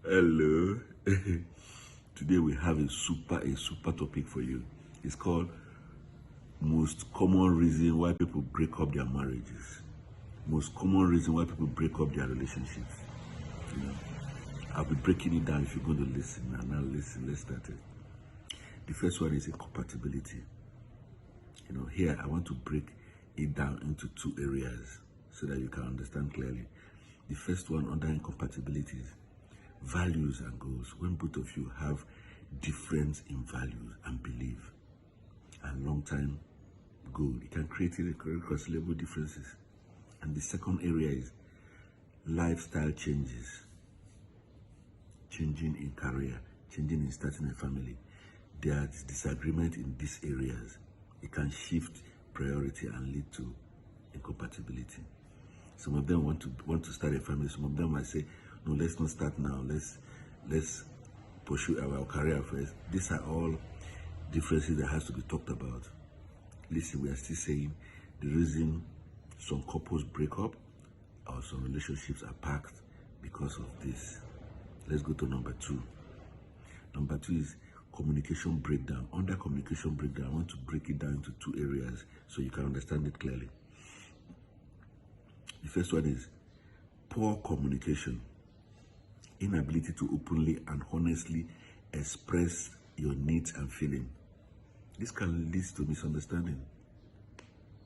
Hello. Today we have a super topic for you. It's called most common reason why people break up their marriages. Most common reason why people break up their relationships. You know, I'll be breaking it down if you're going to listen. And now listen, let's start it. The first one is incompatibility. Here I want to break it down into two areas so that you can understand clearly. The first one under incompatibilities, values and goals. When both of you have difference in values and belief and long time goal, it can create irreconcilable differences. And the second area is lifestyle changes, changing in career, changing in starting a family. There's disagreement in these areas. It can shift priority and lead to incompatibility. Some of them want to start a family. Some of them might say, no, let's not start now. Let's pursue our career first. These are all differences that has to be talked about. Listen, we are still saying the reason some couples break up or some relationships are packed because of this. Let's go to number two. Number two is communication breakdown. Under communication breakdown, I want to break it down into two areas so you can understand it clearly. The first one is poor communication, inability to openly and honestly express your needs and feelings. This can lead to misunderstanding.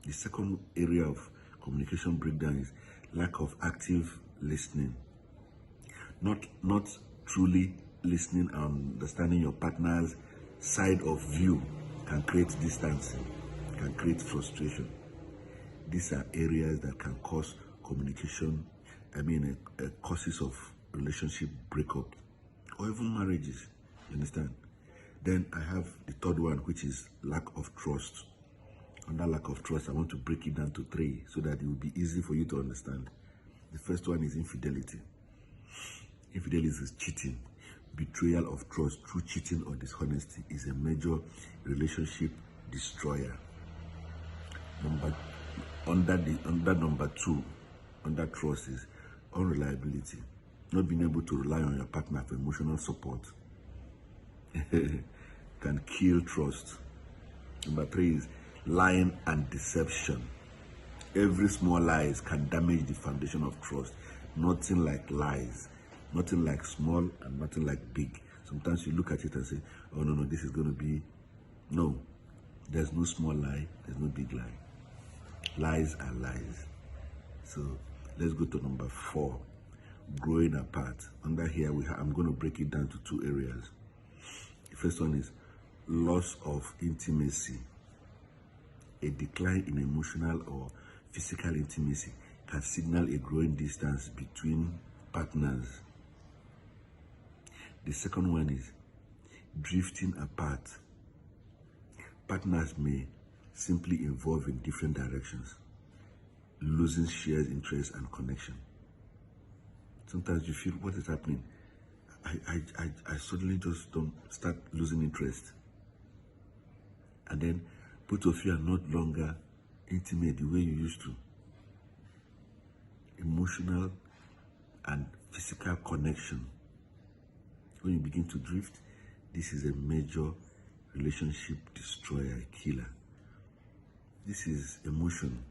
The second area of communication breakdown is lack of active listening. Not truly listening and understanding your partner's side of view can create distance, can create frustration. These are areas that can cause communication, causes of relationship breakup or even marriages. You understand? Then I have the third one, which is lack of trust. Under lack of trust, I want to break it down to three so that it will be easy for you to understand. The first one is infidelity. Infidelity is cheating. Betrayal of trust through cheating or dishonesty is a major relationship destroyer. Under number two, under trust is unreliability. Not being able to rely on your partner for emotional support can kill trust. Number three is lying and deception. Every small lies can damage the foundation of trust. Nothing like lies, nothing like small and nothing like big. Sometimes you look at it and say, oh no, this is going to be, no, there's no small lie, there's no big lie. Lies are lies. So let's go to number four, growing apart. Under here, I'm going to break it down to two areas. The first one is loss of intimacy. A decline in emotional or physical intimacy can signal a growing distance between partners. The second one is drifting apart. Partners may simply evolve in different directions, losing shared interest and connection. Sometimes you feel, what is happening? I suddenly just don't start losing interest. And then both of you are not longer intimate the way you used to. Emotional and physical connection. When you begin to drift, this is a major relationship destroyer, killer. This is emotion.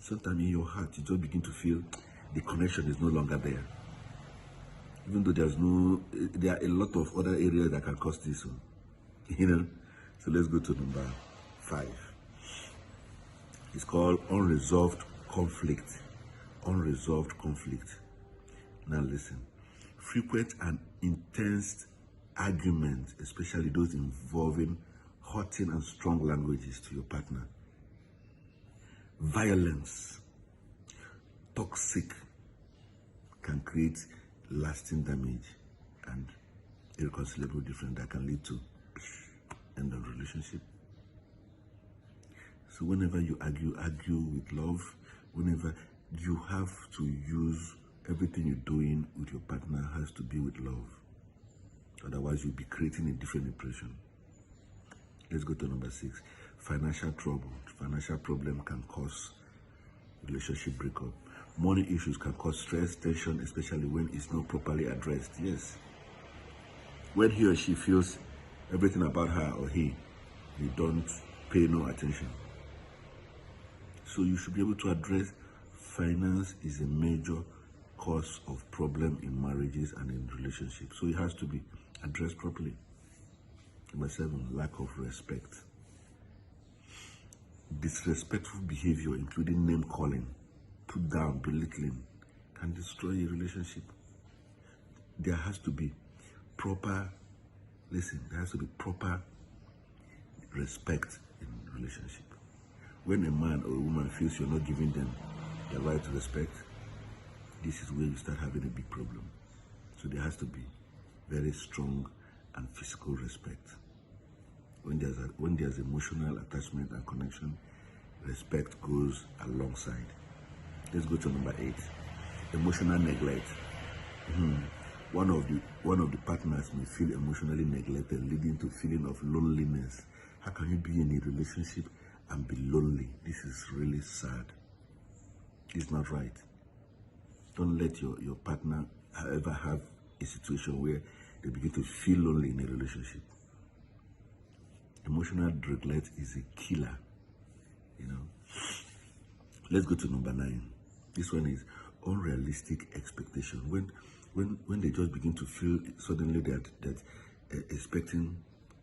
Sometimes in your heart, you just begin to feel the connection is no longer there. Even though there are a lot of other areas that can cause this one. So let's go to number five. It's called unresolved conflict. Unresolved conflict. Now listen. Frequent and intense arguments, especially those involving hurting and strong languages to your partner. Violence, toxic, can create lasting damage and irreconcilable difference that can lead to end of relationship. So whenever you argue with love. Whenever you have to use everything you're doing with your partner has to be with love. Otherwise, you'll be creating a different impression. Let's go to number six. Financial trouble. Financial problem can cause relationship breakup. Money issues can cause stress, tension, especially when it's not properly addressed. Yes. When he or she feels everything about her or he, you don't pay no attention. So you should be able to address finance is a major cause of problem in marriages and in relationships. So it has to be addressed properly. Number 7, lack of respect. Disrespectful behavior, including name calling, put down, belittling, can destroy a relationship. There has to be proper, there has to be proper respect in relationship. When a man or a woman feels you're not giving them the right to respect, this is where you start having a big problem. So there has to be very strong and physical respect. When there's emotional attachment and connection, respect goes alongside. Let's go to number 8. Emotional neglect. One of the partners may feel emotionally neglected, leading to feeling of loneliness. How can you be in a relationship and be lonely? This is really sad. It's not right. Don't let your partner ever have a situation where they begin to feel lonely in a relationship. Emotional neglect is a killer, Let's go to number 9. This one is unrealistic expectation. When they just begin to feel suddenly that expecting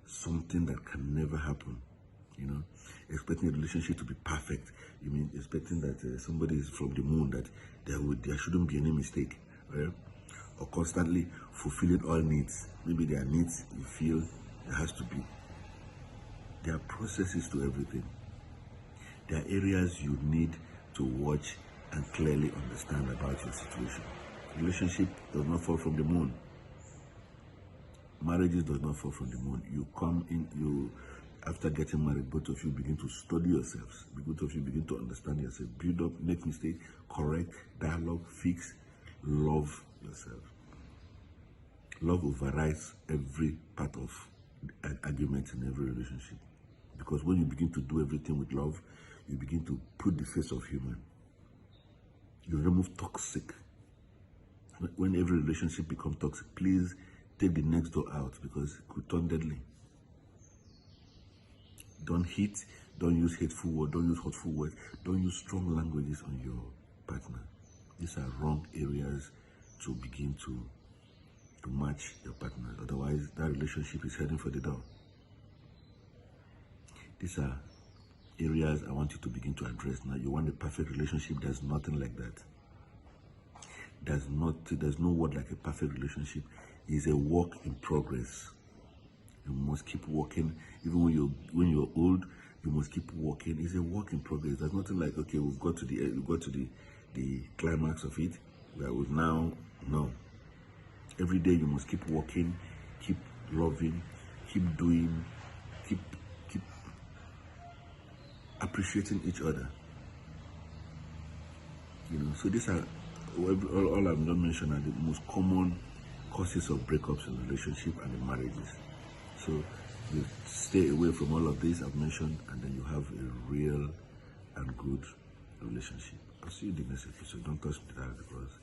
something that can never happen, expecting a relationship to be perfect. You mean expecting that somebody is from the moon, that there shouldn't be any mistake, right? Or constantly fulfilling all needs. Maybe there are needs you feel there has to be. There are processes to everything. There are areas you need to watch and clearly understand about your situation. Relationship does not fall from the moon. Marriages does not fall from the moon. After getting married, both of you begin to study yourselves. Both of you begin to understand yourself. Build up, make mistakes, correct, dialogue, fix, love yourself. Love overrides every part of an argument in every relationship. Because when you begin to do everything with love, you begin to put the face of human. You remove toxic. When every relationship becomes toxic, please take the next door out, because it could turn deadly. Don't hit, don't use hateful words, don't use hurtful words, don't use strong languages on your partner. These are wrong areas to begin to match your partner. Otherwise, that relationship is heading for the door. These are areas I want you to begin to address now. You want a perfect relationship. There's nothing like that. There's no word like a perfect relationship. It's a work in progress. You must keep working. Even when you're old, you must keep working. It's a work in progress. There's nothing like, okay, we've got to the climax of it. Where we now, no. Every day you must keep working, keep loving, keep doing, keep appreciating each other. So these are all I've not mentioned are the most common causes of breakups in relationship and in marriages. So you stay away from all of these I've mentioned, and then you have a real and good relationship. I'll see you in the next episode. Don't touch that because